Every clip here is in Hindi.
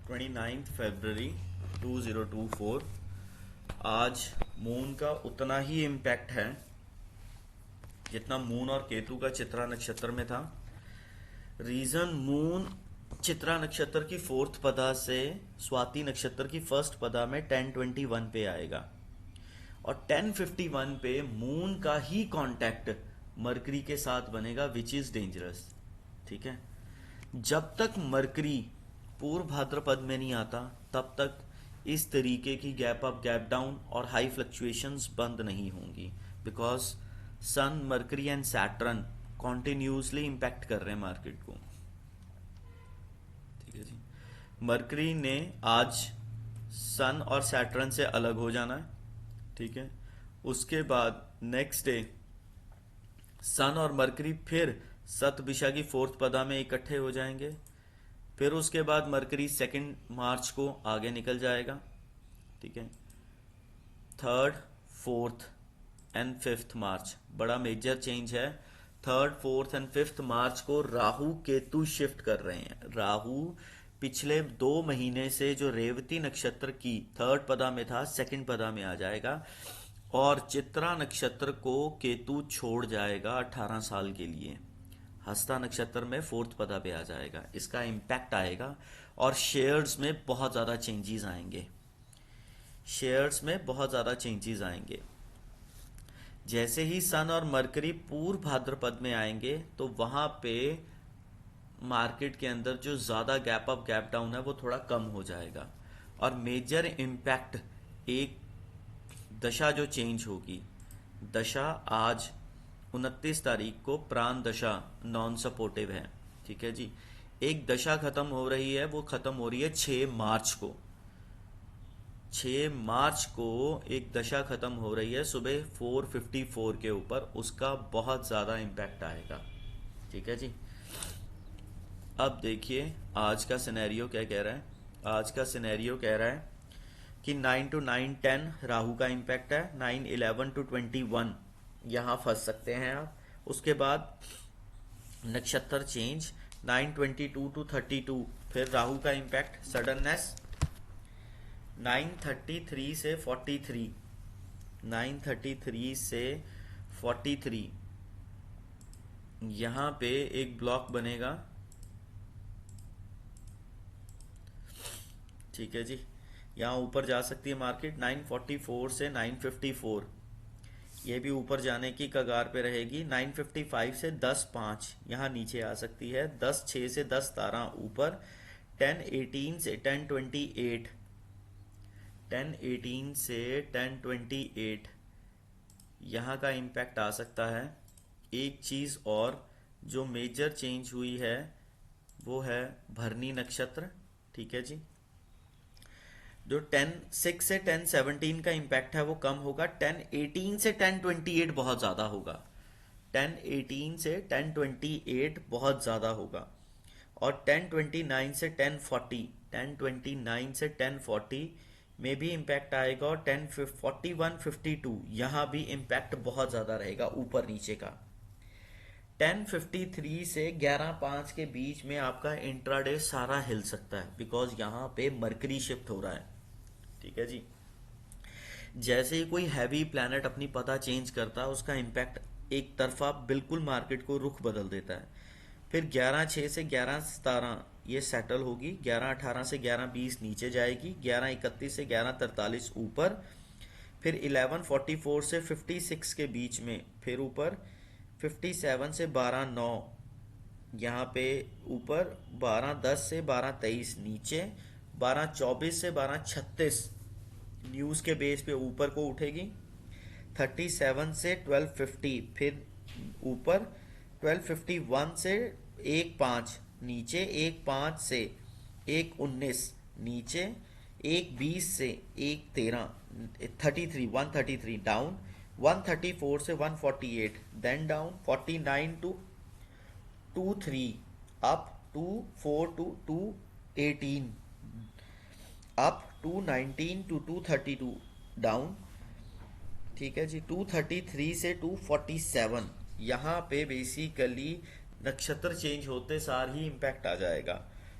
29 फरवरी 2024। आज मून का उतना ही इम्पैक्ट है जितना मून और केतु का चित्रा नक्षत्र में था। रीजन, मून चित्रा नक्षत्र की फोर्थ पदा से स्वाति नक्षत्र की फर्स्ट पदा में 1021 पे आएगा और 1051 पे मून का ही कांटेक्ट मरकरी के साथ बनेगा, विच इज डेंजरस। ठीक है, जब तक मरकरी पूर्व भाद्रपद में नहीं आता तब तक इस तरीके की गैप अप गैप डाउन और हाई फ्लक्चुएशंस बंद नहीं होंगी, because sun, Mercury and Saturn continuously impact कर रहे हैं मार्केट को। ठीक है जी, मरकरी ने आज सन और सैटर्न से अलग हो जाना है। ठीक है, उसके बाद नेक्स्ट डे सन और मरकरी फिर सतभिषा की फोर्थ पदा में इकट्ठे हो जाएंगे। फिर उसके बाद मरकरी 2 मार्च को आगे निकल जाएगा। ठीक है, 3, 4 एंड 5 मार्च बड़ा मेजर चेंज है। 3, 4 एंड 5 मार्च को राहु केतु शिफ्ट कर रहे हैं। राहु पिछले 2 महीने से जो रेवती नक्षत्र की 3rd पदा में था 2nd पदा में आ जाएगा और चित्रा नक्षत्र को केतु छोड़ जाएगा 18 साल के लिए। हस्ता नक्षत्र में 4th पदा पे आ जाएगा। इसका इम्पैक्ट आएगा और शेयर्स में बहुत ज़्यादा चेंजेस आएंगे। शेयर्स में बहुत ज़्यादा चेंजेस आएंगे। जैसे ही सन और मरकरी पूर्व भाद्रपद में आएंगे तो वहाँ पे मार्केट के अंदर जो ज़्यादा गैप अप गैप डाउन है वो थोड़ा कम हो जाएगा और मेजर इम्पैक्ट एक दशा जो चेंज होगी, दशा आज 29 तारीख को प्राण दशा नॉन सपोर्टिव है। ठीक है जी, एक दशा खत्म हो रही है, वो खत्म हो रही है 6 मार्च को। 6 मार्च को एक दशा खत्म हो रही है सुबह 4:54 के ऊपर, उसका बहुत ज़्यादा इम्पैक्ट आएगा। ठीक है जी, अब देखिए आज का सिनेरियो क्या कह रहा है। आज का सिनेरियो कह रहा है कि 9 to 9:10 राहु का इम्पैक्ट है। 9:11 to 21 यहाँ फंस सकते हैं आप। उसके बाद नक्षत्र चेंज 9:22 to 32, फिर राहु का इम्पैक्ट, सडननेस 9:33 से 43, 9:33 से 43 यहाँ पे एक ब्लॉक बनेगा। ठीक है जी, यहाँ ऊपर जा सकती है मार्केट 944 से 954, ये भी ऊपर जाने की कगार पे रहेगी। 955 से 10:05 यहाँ नीचे आ सकती है। 10:06 से 10:13 ऊपर। 10:18 से 10:28, 10:18 से 10:28 यहाँ का इम्पैक्ट आ सकता है। एक चीज़ और जो मेजर चेंज हुई है वो है भरनी नक्षत्र। ठीक है जी, जो 10:06 से 10:17 का इम्पैक्ट है वो कम होगा। 10:18 से 10:28 बहुत ज़्यादा होगा। 10:18 से 10:28 बहुत ज़्यादा होगा और 10:29 से 10:40, 10:29 से 10:40 में भी इम्पैक्ट आएगा और 10:41-52 यहाँ भी इम्पैक्ट बहुत ज़्यादा रहेगा ऊपर नीचे का। 10:53 से 11:05 के बीच में आपका इंट्राडे सारा हिल सकता है, बिकॉज यहाँ पे मरकरी शिफ्ट हो रहा है। ठीक है जी, जैसे ही कोई हैवी प्लैनेट अपनी पता चेंज करता है उसका इम्पैक्ट एक तरफा बिल्कुल मार्केट को रुख बदल देता है। फिर 11:06 से 11:17 ये सेटल होगी। 11:18 से 11:20 नीचे जाएगी। 11:31 से 11:43 ऊपर। फिर 11:44 से 56 के बीच में फिर ऊपर। 57 से 12:09 यहाँ पे ऊपर। 12:10 से 12:23 नीचे। 12:24 से 12:36 न्यूज़ के बेस पे ऊपर को उठेगी। 37 से 12:50 फिर ऊपर। 12:51 से 1:05 नीचे। 1:05 से 1:19 नीचे। 1:20 से 1:13 133 डाउन। 134 से 148 then down. 49 to 23 up. 24 to 218 up. 219 to 232 down. ठीक है जी, 233 से 247 यहाँ पे बेसिकली नक्षत्र चेंज होते सार ही इम्पैक्ट आ जाएगा।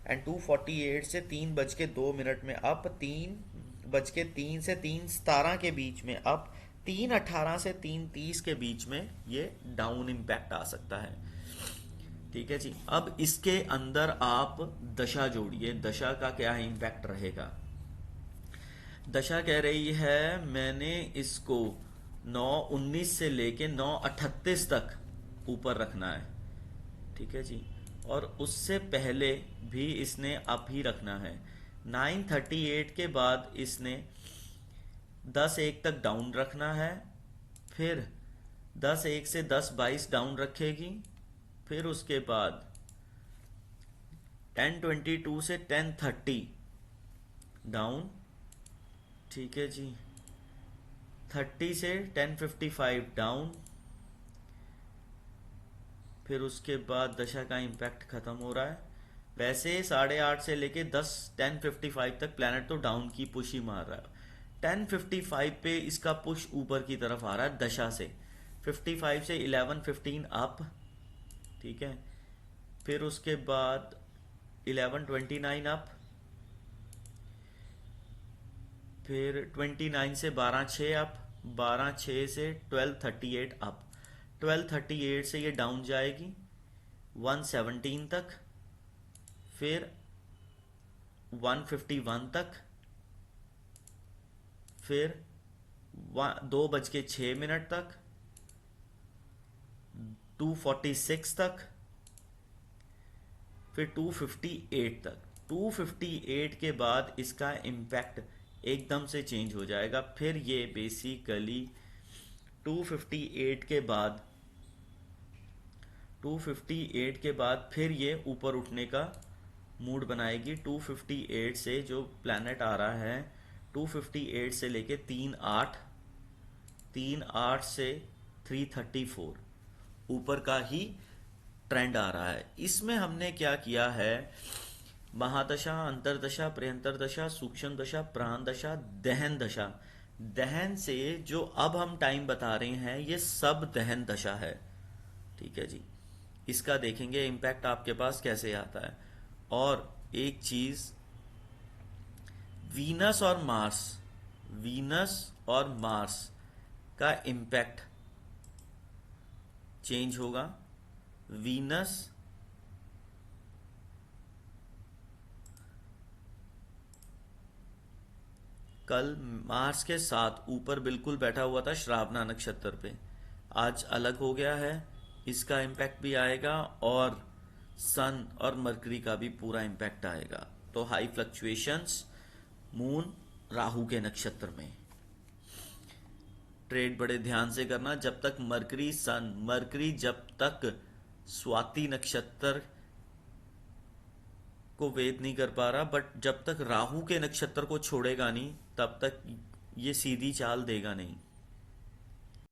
एंड 2:48 से 3:02 में अप, 3:03 से 3:17 के बीच में अप, 3:18 से 3:30 के बीच में ये डाउन इम्पैक्ट आ सकता है। ठीक है जी। अब इसके अंदर आप दशा जोड़िए, दशा का क्या इम्पैक्ट रहेगा। दशा कह रही है मैंने इसको 9:19 से लेके 9:38 तक ऊपर रखना है। ठीक है जी। और उससे पहले भी इसने अप ही रखना है। 9:38 के बाद इसने 10:01 तक डाउन रखना है, फिर 10:01 से 10:22 डाउन रखेगी, फिर उसके बाद 10:22 से 10:30 डाउन। ठीक है जी। 30 से 10:55 डाउन, फिर उसके बाद दशा का इम्पैक्ट खत्म हो रहा है। वैसे 8:30 से लेके 10:55 तक प्लैनेट तो डाउन की पुश ही मार रहा है। 10:55 पे इसका पुश ऊपर की तरफ आ रहा है दशा से। 55 से 11:15 अप। ठीक है। फिर उसके बाद 11:29 अप, फिर 29 से 12:06 अप, 12:06 से 12:38 अप। 12:38 से ये डाउन जाएगी 1:17 तक, फिर 1:51 तक, फिर 2:06 तक, 2:46 तक, फिर 2:58 तक। 2:58 के बाद इसका इम्पैक्ट एकदम से चेंज हो जाएगा। फिर ये बेसिकली 2:58 के बाद 2:58 के बाद फिर ये ऊपर उठने का मूड बनाएगी। 2:58 से जो प्लैनेट आ रहा है 2:58 से लेके 3:08 से 3:34 ऊपर का ही ट्रेंड आ रहा है। इसमें हमने क्या किया है, महादशा, अंतरदशा, प्रेंतरदशा, सूक्ष्म दशा, प्राण दशा, दहन दशा। दहन से जो अब हम टाइम बता रहे हैं ये सब दहन दशा है। ठीक है जी। इसका देखेंगे इम्पैक्ट आपके पास कैसे आता है। और एक चीज, वीनस और मार्स, वीनस और मार्स का इम्पैक्ट चेंज होगा। वीनस कल मार्स के साथ ऊपर बिल्कुल बैठा हुआ था श्रावणा नक्षत्र पे, आज अलग हो गया है। इसका इम्पैक्ट भी आएगा और सन और मरकरी का भी पूरा इम्पैक्ट आएगा। तो हाई फ्लक्चुएशंस मून राहु के नक्षत्र में। ट्रेड बड़े ध्यान से करना। जब तक मरकरी जब तक स्वाति नक्षत्र को वेद नहीं कर पा रहा, बट जब तक राहु के नक्षत्र को छोड़ेगा नहीं तब तक ये सीधी चाल देगा नहीं।